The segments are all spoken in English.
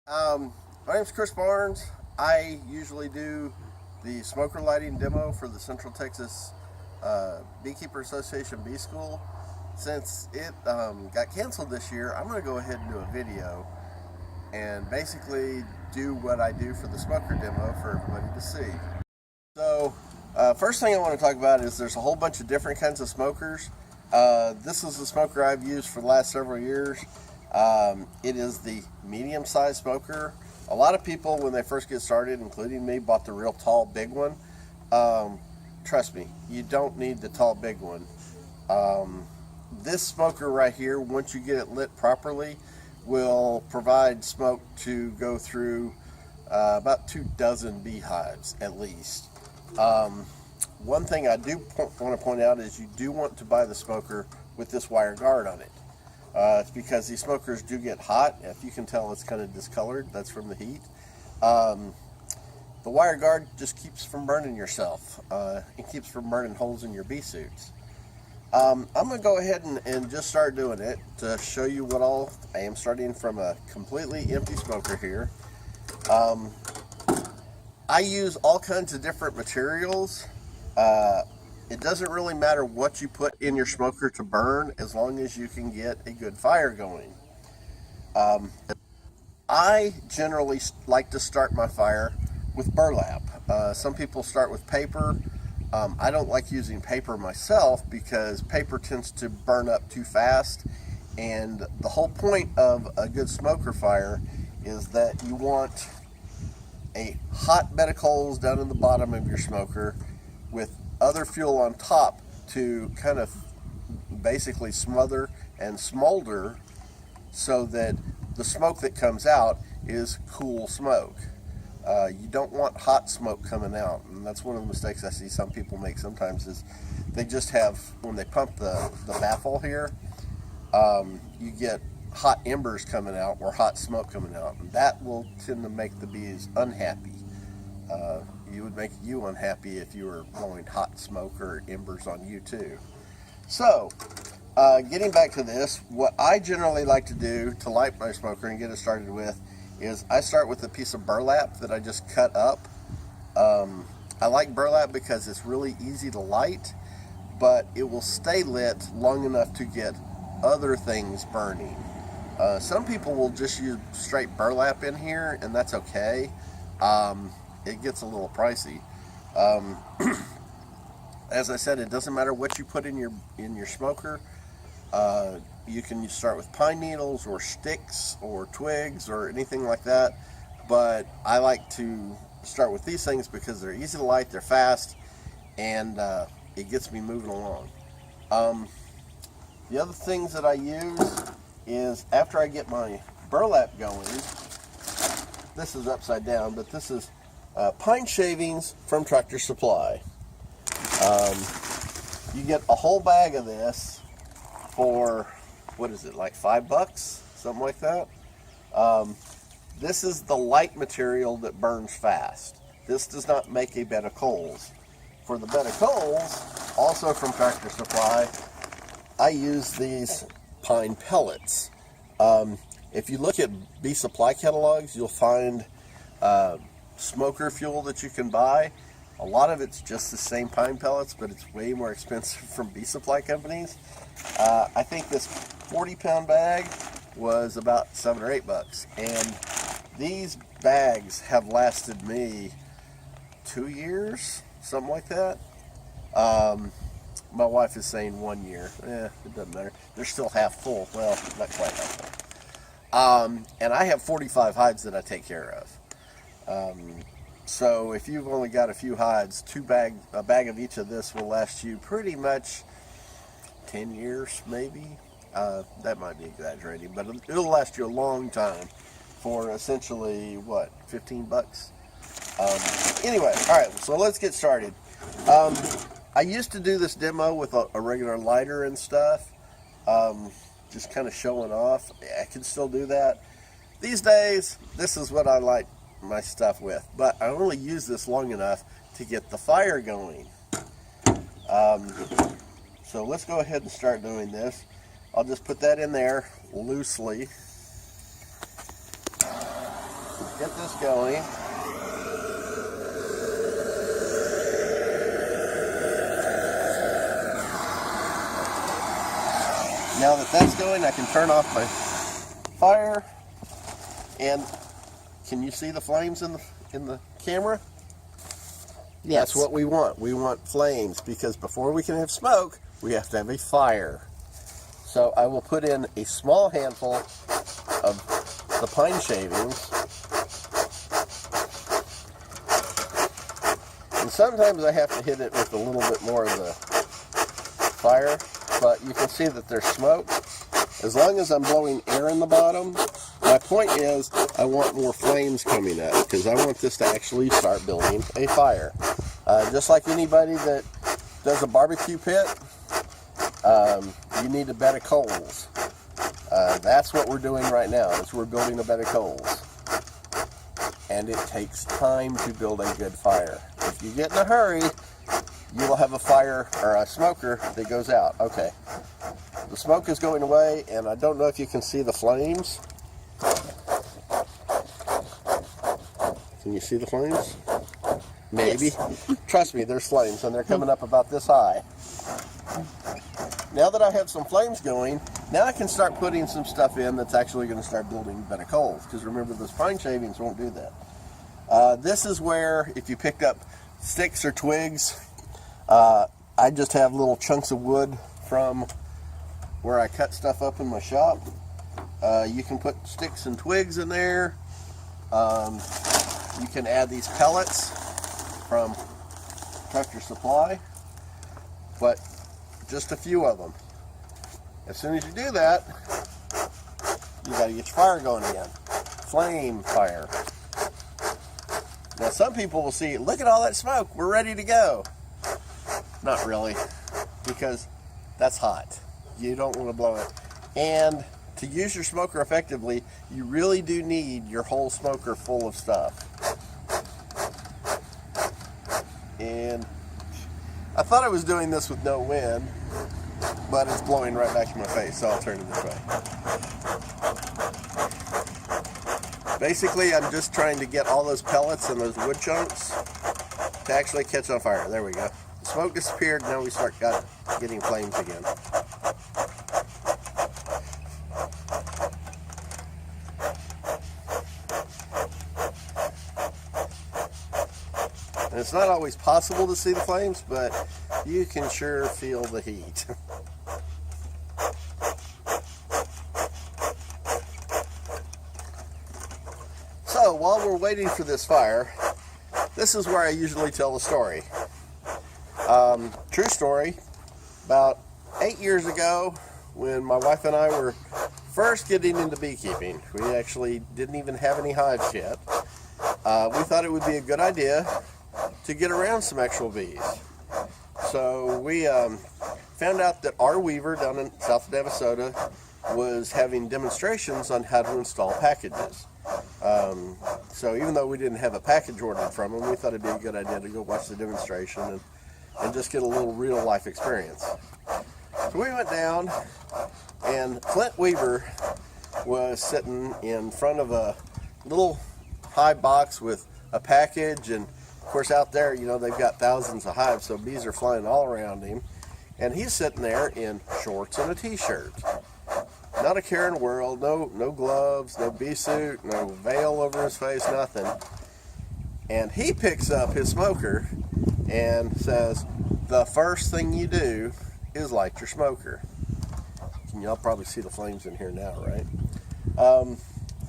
My name's Chris Barnes. I usually do the smoker lighting demo for the Central Texas Beekeeper Association Bee School. Since it got canceled this year, I'm going to go ahead and do a video and basically do what I do for the smoker demo for everybody to see. So, first thing I want to talk about is there's a whole bunch of different kinds of smokers. This is the smoker I've used for the last several years. It is the medium-sized smoker. A lot of people, when they first get started, including me, bought the real tall, big one. Trust me, you don't need the tall, big one. This smoker right here, once you get it lit properly, will provide smoke to go through about 24 beehives at least. One thing I do want to point out is you do want to buy the smoker with this wire guard on it. It's because these smokers do get hot. If you can tell, it's kind of discolored. That's from the heat. The wire guard just keeps from burning yourself. It keeps from burning holes in your bee suits. I'm going to go ahead and just start doing it to show you what all I am, starting from a completely empty smoker here. I use all kinds of different materials. It doesn't really matter what you put in your smoker to burn, as long as you can get a good fire going. I generally like to start my fire with burlap. Some people start with paper. I don't like using paper myself because paper tends to burn up too fast, and the whole point of a good smoker fire is that you want a hot bed of coals down in the bottom of your smoker with other fuel on top to kind of basically smother and smolder, so that the smoke that comes out is cool smoke. You don't want hot smoke coming out, and that's one of the mistakes I see some people make sometimes, is they just have, when they pump the baffle here, you get hot embers coming out or hot smoke coming out, and that will tend to make the bees unhappy. It would make you unhappy if you were blowing hot smoke or embers on you too. So, getting back to this, what I generally like to do to light my smoker and get it started with is I start with a piece of burlap that I just cut up. I like burlap because it's really easy to light, but it will stay lit long enough to get other things burning. Some people will just use straight burlap in here, and that's okay. It gets a little pricey. As I said, it doesn't matter what you put in your smoker. You can start with pine needles or sticks or twigs or anything like that, but I like to start with these things because they're easy to light, they're fast, and it gets me moving along. The other things that I use is, after I get my burlap going, this is upside down, but this is pine shavings from Tractor Supply. You get a whole bag of this for, what is it, like $5, something like that. This is the light material that burns fast. This does not make a bed of coals. For the bed of coals, also from Tractor Supply, I use these pine pellets. If you look at bee supply catalogs, you'll find smoker fuel that you can buy. A lot of it's just the same pine pellets, but it's way more expensive from bee supply companies. I think this 40-pound bag was about $7 or $8, and these bags have lasted me 2 years, something like that. My wife is saying 1 year. It doesn't matter. They're still half full. Well, not quite half full. And I have 45 hides that I take care of. So if you've only got a few hides, a bag of each of this will last you pretty much 10 years, maybe. That might be exaggerating, but it'll last you a long time for essentially, what, $15? Anyway, all right, so let's get started. I used to do this demo with a regular lighter and stuff, just kind of showing off. I can still do that. These days, this is what I light my stuff with, but I only use this long enough to get the fire going. So let's go ahead and start doing this. I'll just put that in there loosely. get this going. Now that that's going, I can turn off my fire. And can you see the flames in the camera? Yes. That's what we want. We want flames, because before we can have smoke, we have to have a fire. So I will put in a small handful of the pine shavings. And sometimes I have to hit it with a little bit more of the fire, but you can see that there's smoke. As long as I'm blowing air in the bottom, my point is I want more flames coming up, because I want this to actually start building a fire. Just like anybody that does a barbecue pit, you need a bed of coals. That's what we're doing right now, is we're building a bed of coals. And it takes time to build a good fire. If you get in a hurry, you will have a fire or a smoker that goes out. Okay, the smoke is going away, and I don't know if you can see the flames. Can you see the flames? Maybe. Yes. Trust me, there's flames, and they're coming up about this high. Now that I have some flames going, now I can start putting some stuff in that's actually going to start building a bed of coals, because remember, those pine shavings won't do that. This is where, if you picked up sticks or twigs, I just have little chunks of wood from where I cut stuff up in my shop. You can put sticks and twigs in there. You can add these pellets from Tractor Supply, but just a few of them. As soon as you do that, you got to get your fire going again. Flame fire. Now some people will see, look at all that smoke, we're ready to go. Not really, because that's hot. You don't want to blow it. And to use your smoker effectively, you really do need your whole smoker full of stuff. And I thought I was doing this with no wind, but it's blowing right back in my face, so I'll turn it this way. Basically, I'm just trying to get all those pellets and those wood chunks to actually catch on fire. There we go. The smoke disappeared, now we start getting flames again. And it's not always possible to see the flames, but you can sure feel the heat. So while we're waiting for this fire, this is where I usually tell the story. True story, about 8 years ago, when my wife and I were first getting into beekeeping, we actually didn't even have any hives yet. We thought it would be a good idea to get around some actual bees. So we found out that our weaver down in South Davasota was having demonstrations on how to install packages. So even though we didn't have a package ordered from him, we thought it'd be a good idea to go watch the demonstration and just get a little real life experience. So we went down, and Clint Weaver was sitting in front of a little hive box with a package, and of course out there, you know, they've got thousands of hives, so bees are flying all around him, and he's sitting there in shorts and a t-shirt. Not a care in the world, no gloves, no bee suit, no veil over his face, nothing. And he picks up his smoker and says, the first thing you do is light your smoker. And y'all probably see the flames in here now, right?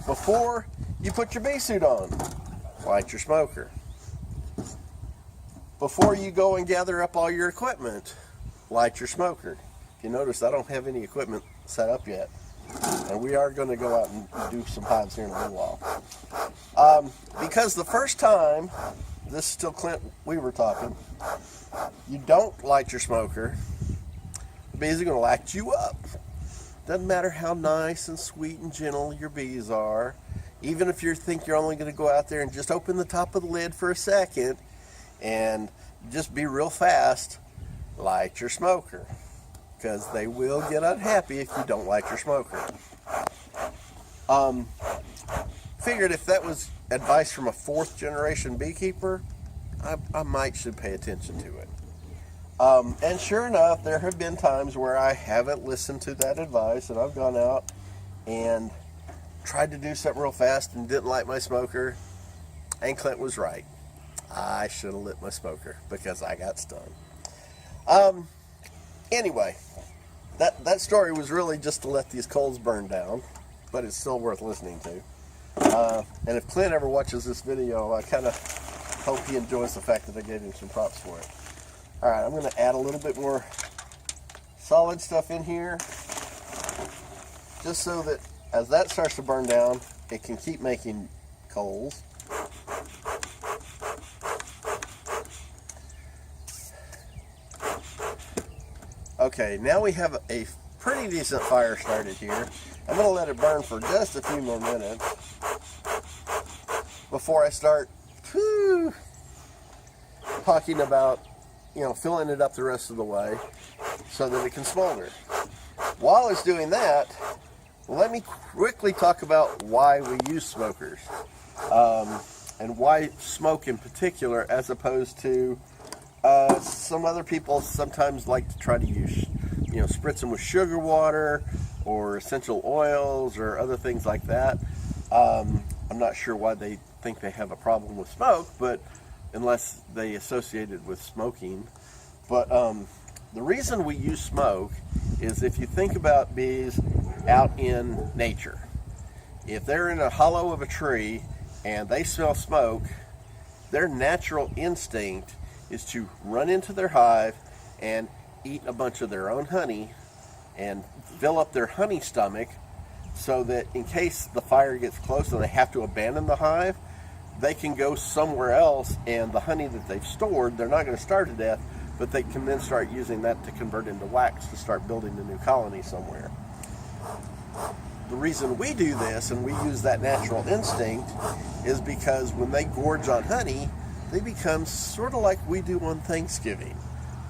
Before you put your bee suit on, light your smoker. Before you go and gather up all your equipment, light your smoker. If you notice, I don't have any equipment set up yet. And we are going to go out and do some hives here in a little while. Because the first time, this is still Clint Weaver talking, you don't light your smoker, the bees are going to light you up. Doesn't matter how nice and sweet and gentle your bees are, even if you think you're only going to go out there and just open the top of the lid for a second and just be real fast, light your smoker. Because they will get unhappy if you don't light your smoker. figured if that was advice from a 4th generation beekeeper, I might should pay attention to it. And sure enough, there have been times where I haven't listened to that advice, and I've gone out and tried to do something real fast and didn't light my smoker, and Clint was right. I should have lit my smoker because I got stung. Anyway, that story was really just to let these coals burn down, but it's still worth listening to. And if Clint ever watches this video, I kind of hope he enjoys the fact that I gave him some props for it. All right, I'm going to add a little bit more solid stuff in here, just so that as that starts to burn down, it can keep making coals. Okay, now we have a pretty decent fire started here. I'm going to let it burn for just a few more minutes before I start talking about, filling it up the rest of the way so that it can smolder. While it's doing that, let me quickly talk about why we use smokers, and why smoke in particular, as opposed to some other people sometimes like to try to use, spritz them with sugar water or essential oils or other things like that. I'm not sure why they think they have a problem with smoke, but unless they associate it with smoking. But the reason we use smoke is if you think about bees out in nature. If they're in a hollow of a tree and they smell smoke, their natural instinct is to run into their hive and eat a bunch of their own honey and fill up their honey stomach, so that in case the fire gets close and they have to abandon the hive, they can go somewhere else, and the honey that they've stored, they're not going to starve to death, but they can then start using that to convert into wax to start building a new colony somewhere. The reason we do this and we use that natural instinct is because when they gorge on honey, they become sort of like we do on Thanksgiving.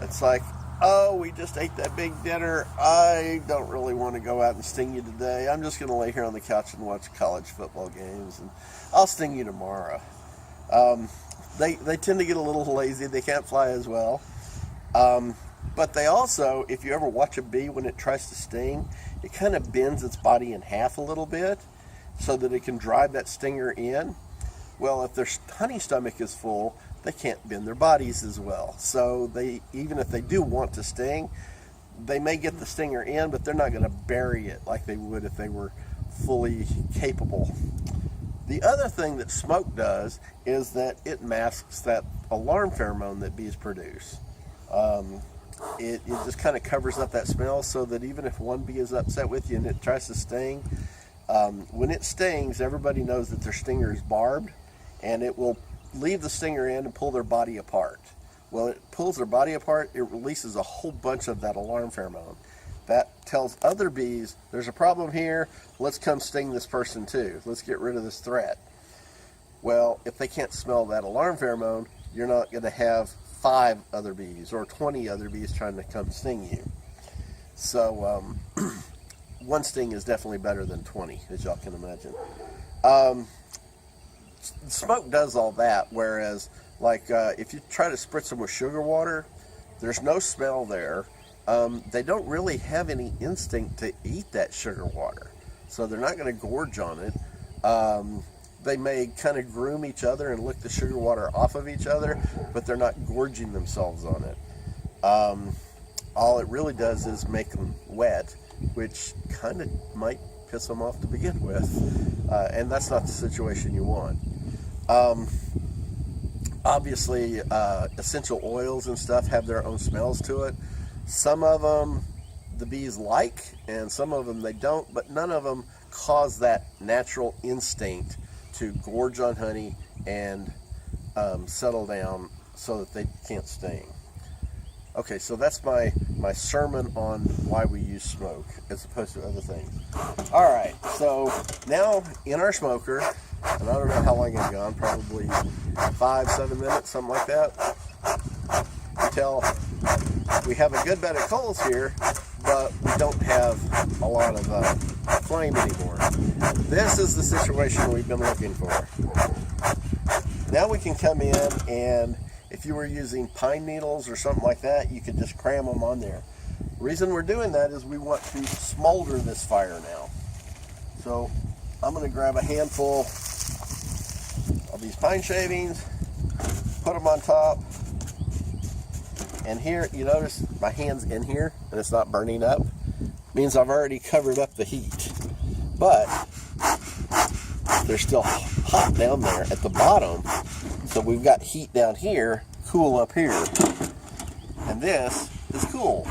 It's like, oh, we just ate that big dinner. I don't really want to go out and sting you today. I'm just going to lay here on the couch and watch college football games, and I'll sting you tomorrow. They tend to get a little lazy. They can't fly as well. But they also, if you ever watch a bee when it tries to sting, it kind of bends its body in half a little bit so that it can drive that stinger in. Well, if their honey stomach is full, they can't bend their bodies as well. So even if they do want to sting, they may get the stinger in, but they're not going to bury it like they would if they were fully capable. The other thing that smoke does is that it masks that alarm pheromone that bees produce. It just kind of covers up that smell, so that even if one bee is upset with you and it tries to sting, when it stings, everybody knows that their stinger is barbed, and it will leave the stinger in and pull their body apart. Well, it pulls their body apart, it releases a whole bunch of that alarm pheromone. That tells other bees, there's a problem here, let's come sting this person too. Let's get rid of this threat. Well, if they can't smell that alarm pheromone, you're not going to have 5 other bees or 20 other bees trying to come sting you. So, one sting is definitely better than 20, as y'all can imagine. Smoke does all that, whereas if you try to spritz them with sugar water, there's no smell there. They don't really have any instinct to eat that sugar water, so they're not going to gorge on it. They may kind of groom each other and lick the sugar water off of each other, but they're not gorging themselves on it. All it really does is make them wet, which kind of might piss them off to begin with, and that's not the situation you want. Obviously, essential oils and stuff have their own smells to it. Some of them the bees like, and some of them they don't, but none of them cause that natural instinct to gorge on honey and settle down so that they can't sting. Okay, so that's my sermon on why we use smoke as opposed to other things. All right, so now in our smoker, and I don't know how long it's gone, probably 5-7 minutes, something like that, until we have a good bed of coals here, but we don't have a lot of flame anymore. This is the situation we've been looking for. Now we can come in, and if you were using pine needles or something like that, you could just cram them on there. The reason we're doing that is we want to smolder this fire now. So I'm going to grab a handful of these pine shavings, put them on top, and here you notice my hand's in here and it's not burning up. It means I've already covered up the heat, but they're still hot down there at the bottom. So we've got heat down here, cool up here, and this is cool.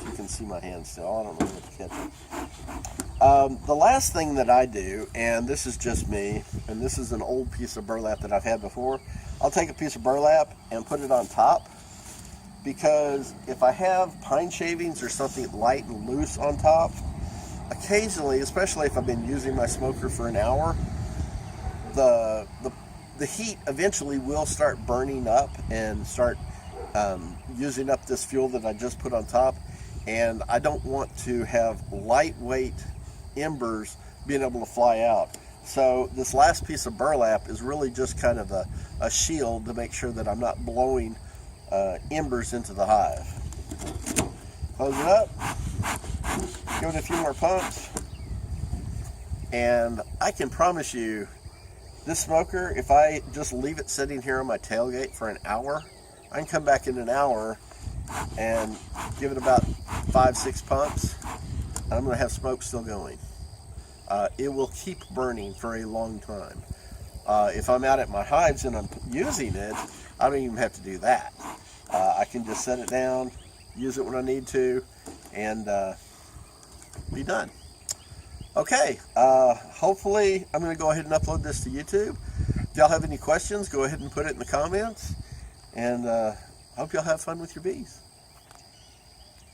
You can see my hand still. I don't know what to catch it. The last thing that I do, and this is just me, and this is an old piece of burlap that I've had before, I'll take a piece of burlap and put it on top, because if I have pine shavings or something light and loose on top, occasionally, especially if I've been using my smoker for an hour, the heat eventually will start burning up and start using up this fuel that I just put on top, and I don't want to have lightweight embers being able to fly out. So this last piece of burlap is really just kind of a shield to make sure that I'm not blowing embers into the hive. Close it up, give it a few more pumps, and I can promise you this smoker, if I just leave it sitting here on my tailgate for an hour, I can come back in an hour and give it about 5-6 pumps, and I'm going to have smoke still going. It will keep burning for a long time. If I'm out at my hives and I'm using it, I don't even have to do that. I can just set it down, use it when I need to, and be done. Okay, hopefully I'm going to go ahead and upload this to YouTube. If y'all have any questions, go ahead and put it in the comments, and hope y'all have fun with your bees.